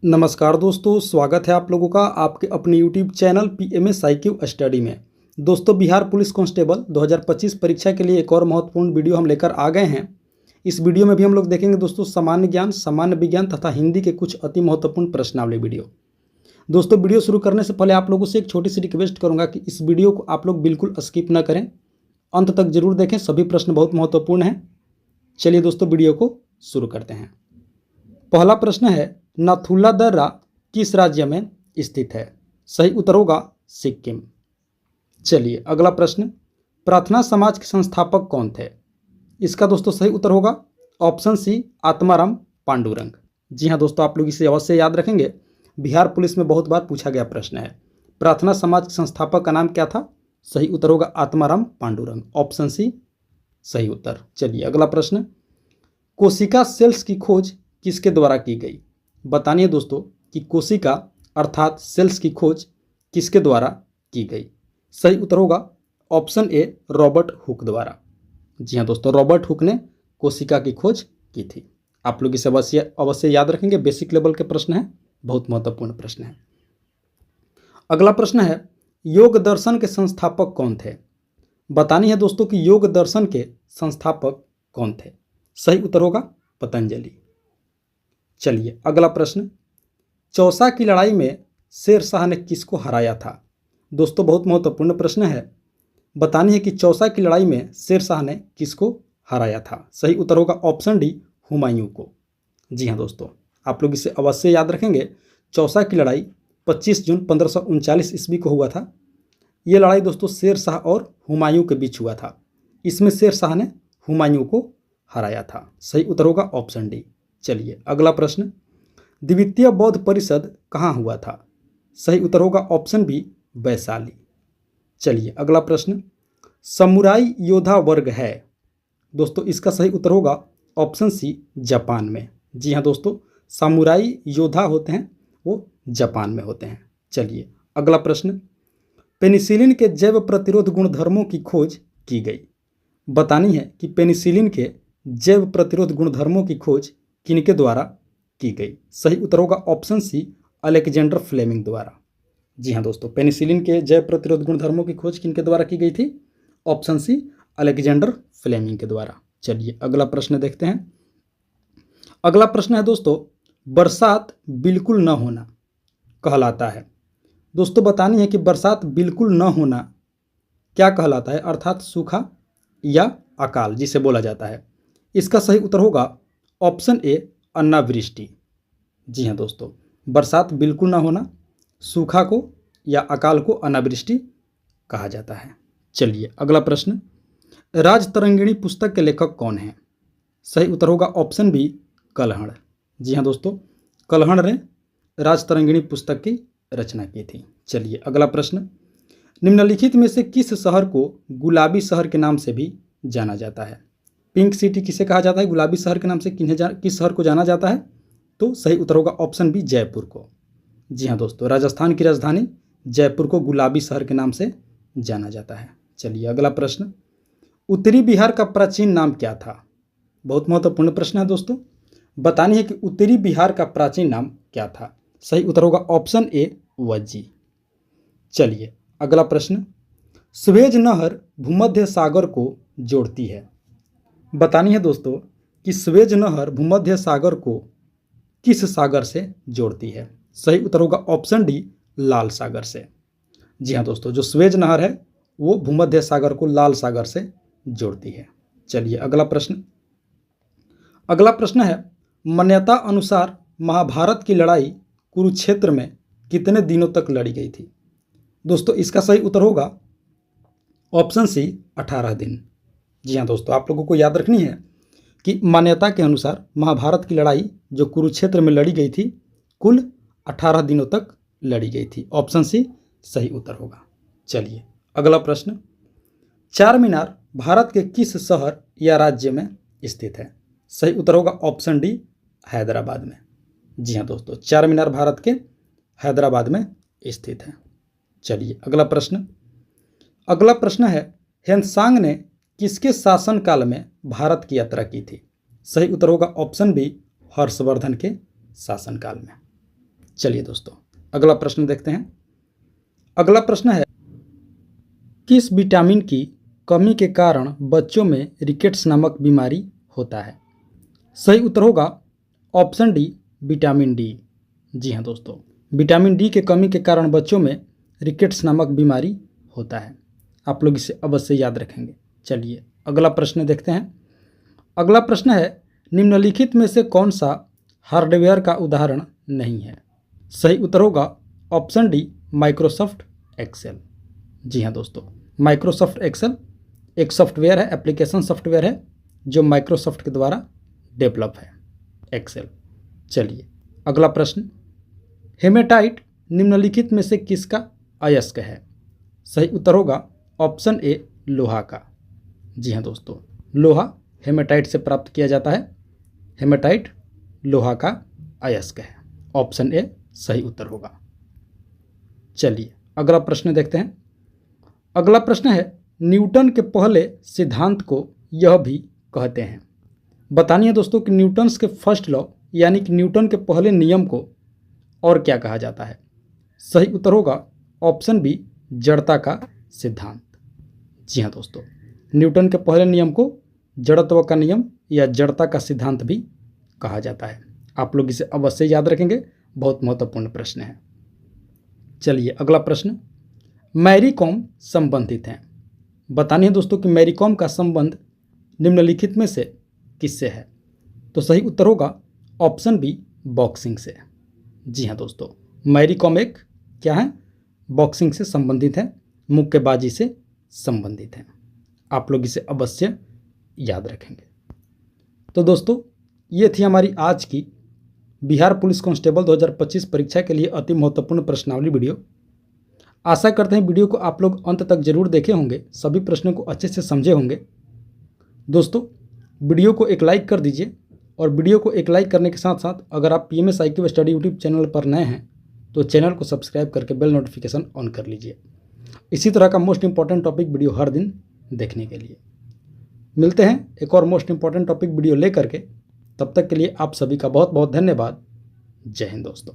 नमस्कार दोस्तों, स्वागत है आप लोगों का आपके अपने यूट्यूब चैनल PMSIQ स्टडी में। दोस्तों, बिहार पुलिस कांस्टेबल 2025 परीक्षा के लिए एक और महत्वपूर्ण वीडियो हम लेकर आ गए हैं। इस वीडियो में भी हम लोग देखेंगे दोस्तों सामान्य ज्ञान, सामान्य विज्ञान तथा हिंदी के कुछ अति महत्वपूर्ण प्रश्नावली वीडियो। दोस्तों, वीडियो शुरू करने से पहले आप लोगों से एक छोटी सी रिक्वेस्ट करूँगा कि इस वीडियो को आप लोग बिल्कुल स्किप न करें, अंत तक जरूर देखें, सभी प्रश्न बहुत महत्वपूर्ण हैं। चलिए दोस्तों, वीडियो को शुरू करते हैं। पहला प्रश्न है, नाथुला दर्रा किस राज्य में स्थित है? सही उत्तर होगा सिक्किम। चलिए अगला प्रश्न, प्रार्थना समाज के संस्थापक कौन थे? इसका दोस्तों सही उत्तर होगा ऑप्शन सी, आत्माराम पांडुरंग। जी हाँ दोस्तों, आप लोग इसे अवश्य याद रखेंगे, बिहार पुलिस में बहुत बार पूछा गया प्रश्न है। प्रार्थना समाज के संस्थापक का नाम क्या था? सही उत्तर होगा आत्माराम पांडुरंग, ऑप्शन सी सही उत्तर। चलिए अगला प्रश्न, कोशिका सेल्स की खोज किसके द्वारा की गई? बतानिए दोस्तों कि कोशिका अर्थात सेल्स की खोज किसके द्वारा की गई? सही उत्तर होगा ऑप्शन ए, रॉबर्ट हुक द्वारा। जी हाँ दोस्तों, रॉबर्ट हुक ने कोशिका की खोज की थी। आप लोग इसे अवश्य याद रखेंगे, बेसिक लेवल के प्रश्न है, बहुत महत्वपूर्ण प्रश्न है। अगला प्रश्न है, योग दर्शन के संस्थापक कौन थे? बतानी है दोस्तों कि योग दर्शन के संस्थापक कौन थे? सही उत्तर होगा पतंजलि। चलिए अगला प्रश्न, चौसा की लड़ाई में शेर शाह ने किसको हराया था? दोस्तों बहुत महत्वपूर्ण प्रश्न है, बतानी है कि चौसा की लड़ाई में शेर शाह ने किसको हराया था? सही उत्तर होगा ऑप्शन डी, हुमायूं को। जी हाँ दोस्तों, आप लोग इसे अवश्य याद रखेंगे। चौसा की लड़ाई 25 जून 1539 ईस्वी को हुआ था। ये लड़ाई दोस्तों शेर शाह और हुमायूं के बीच हुआ था। इसमें शेर शाह ने हुमायूं को हराया था। सही उत्तर होगा ऑप्शन डी। चलिए अगला प्रश्न, द्वितीय बौद्ध परिषद कहाँ हुआ था? सही उत्तर होगा ऑप्शन बी, वैशाली। चलिए अगला प्रश्न, समुराई योद्धा वर्ग है? दोस्तों इसका सही उत्तर होगा ऑप्शन सी, जापान में। जी हाँ दोस्तों, समुराई योद्धा होते हैं वो जापान में होते हैं। चलिए अगला प्रश्न, पेनिसिलिन के जैव प्रतिरोध गुणधर्मों की खोज की गई। बतानी है कि पेनिसिलिन के जैव प्रतिरोध गुणधर्मों की खोज किनके द्वारा की गई? सही उत्तर होगा ऑप्शन सी, अलेक्जेंडर फ्लेमिंग द्वारा। जी हाँ दोस्तों, पेनिसिलिन के जैव प्रतिरोध गुणधर्मों की खोज किनके द्वारा की गई थी? ऑप्शन सी, अलेक्जेंडर फ्लेमिंग के द्वारा। चलिए अगला प्रश्न देखते हैं। अगला प्रश्न है दोस्तों, बरसात बिल्कुल न होना कहलाता है? दोस्तों बतानी है कि बरसात बिल्कुल न होना क्या कहलाता है, अर्थात सूखा या अकाल जिसे बोला जाता है। इसका सही उत्तर होगा ऑप्शन ए, अनावृष्टि। जी हाँ दोस्तों, बरसात बिल्कुल ना होना, सूखा को या अकाल को अनावृष्टि कहा जाता है। चलिए अगला प्रश्न, राजतरंगिणी पुस्तक के लेखक कौन हैं? सही उत्तर होगा ऑप्शन बी, कल्हड़। जी हाँ दोस्तों, कल्हड़ ने राजतरंगिणी पुस्तक की रचना की थी। चलिए अगला प्रश्न, निम्नलिखित में से किस शहर को गुलाबी शहर के नाम से भी जाना जाता है? पिंक सिटी किसे कहा जाता है? गुलाबी शहर के नाम से किस शहर को जाना जाता है? तो सही उत्तर होगा ऑप्शन बी, जयपुर को। जी हाँ दोस्तों, राजस्थान की राजधानी जयपुर को गुलाबी शहर के नाम से जाना जाता है। चलिए अगला प्रश्न, उत्तरी बिहार का प्राचीन नाम क्या था? बहुत महत्वपूर्ण प्रश्न है दोस्तों, बतानी है कि उत्तरी बिहार का प्राचीन नाम क्या था? सही उत्तर होगा ऑप्शन ए, वज्जी। चलिए अगला प्रश्न, स्वेज नहर भूमध्य सागर को जोड़ती है? बतानी है दोस्तों कि स्वेज नहर भूमध्य सागर को किस सागर से जोड़ती है? सही उत्तर होगा ऑप्शन डी, लाल सागर से। जी हाँ दोस्तों, जो स्वेज नहर है वो भूमध्य सागर को लाल सागर से जोड़ती है। चलिए अगला प्रश्न, अगला प्रश्न है, मान्यता अनुसार महाभारत की लड़ाई कुरुक्षेत्र में कितने दिनों तक लड़ी गई थी? दोस्तों इसका सही उत्तर होगा ऑप्शन सी, 18 दिन। जी हाँ दोस्तों, आप लोगों को याद रखनी है कि मान्यता के अनुसार महाभारत की लड़ाई जो कुरुक्षेत्र में लड़ी गई थी कुल 18 दिनों तक लड़ी गई थी। ऑप्शन सी सही उत्तर होगा। चलिए अगला प्रश्न, चार मीनार भारत के किस शहर या राज्य में स्थित है? सही उत्तर होगा ऑप्शन डी, हैदराबाद में। जी हाँ दोस्तों, चार मीनार भारत के हैदराबाद में स्थित है। चलिए अगला प्रश्न, अगला प्रश्न है, ह्वेनसांग ने किसके शासनकाल में भारत की यात्रा की थी? सही उत्तर होगा ऑप्शन बी, हर्षवर्धन के शासनकाल में। चलिए दोस्तों, अगला प्रश्न देखते हैं। अगला प्रश्न है, किस विटामिन की कमी के कारण बच्चों में रिकेट्स नामक बीमारी होता है? सही उत्तर होगा ऑप्शन डी, विटामिन डी। जी हाँ दोस्तों, विटामिन डी के कमी के कारण बच्चों में रिकेट्स नामक बीमारी होता है। आप लोग इसे अवश्य याद रखेंगे। चलिए अगला प्रश्न देखते हैं। अगला प्रश्न है, निम्नलिखित में से कौन सा हार्डवेयर का उदाहरण नहीं है? सही उत्तर होगा ऑप्शन डी, माइक्रोसॉफ्ट एक्सेल। जी हाँ दोस्तों, माइक्रोसॉफ्ट एक्सेल एक सॉफ्टवेयर है, एप्लीकेशन सॉफ्टवेयर है जो माइक्रोसॉफ्ट के द्वारा डेवलप है, एक्सेल। चलिए अगला प्रश्न, हेमेटाइट निम्नलिखित में से किसका अयस्क है? सही उत्तर होगा ऑप्शन ए, लोहा का। जी हाँ दोस्तों, लोहा हेमेटाइट से प्राप्त किया जाता है। हेमेटाइट लोहा का अयस्क है। ऑप्शन ए सही उत्तर होगा। चलिए अगला प्रश्न देखते हैं। अगला प्रश्न है, न्यूटन के पहले सिद्धांत को यह भी कहते हैं। बतानी है दोस्तों कि न्यूटन्स के फर्स्ट लॉ यानी कि न्यूटन के पहले नियम को और क्या कहा जाता है? सही उत्तर होगा ऑप्शन बी, जड़ता का सिद्धांत। जी हाँ दोस्तों, न्यूटन के पहले नियम को जड़त्व का नियम या जड़ता का सिद्धांत भी कहा जाता है। आप लोग इसे अवश्य याद रखेंगे, बहुत महत्वपूर्ण प्रश्न है। चलिए अगला प्रश्न, मैरी कॉम संबंधित हैं। बतानी है दोस्तों कि मैरी कॉम का संबंध निम्नलिखित में से किससे है? तो सही उत्तर होगा ऑप्शन बी, बॉक्सिंग से। जी हाँ दोस्तों, मैरी कॉम एक क्या है? बॉक्सिंग से संबंधित है, मुक्केबाजी से संबंधित है। आप लोग इसे अवश्य याद रखेंगे। तो दोस्तों, ये थी हमारी आज की बिहार पुलिस कांस्टेबल 2025 परीक्षा के लिए अति महत्वपूर्ण प्रश्नावली वीडियो। आशा करते हैं वीडियो को आप लोग अंत तक जरूर देखे होंगे, सभी प्रश्नों को अच्छे से समझे होंगे। दोस्तों, वीडियो को एक लाइक कर दीजिए और वीडियो को एक लाइक करने के साथ साथ अगर आप PMS IQ study YouTube channel पर नए हैं तो चैनल को सब्सक्राइब करके बेल नोटिफिकेशन ऑन कर लीजिए, इसी तरह का मोस्ट इंपॉर्टेंट टॉपिक वीडियो हर दिन देखने के लिए। मिलते हैं एक और मोस्ट इंपॉर्टेंट टॉपिक वीडियो लेकर के, तब तक के लिए आप सभी का बहुत बहुत धन्यवाद। जय हिंद दोस्तों।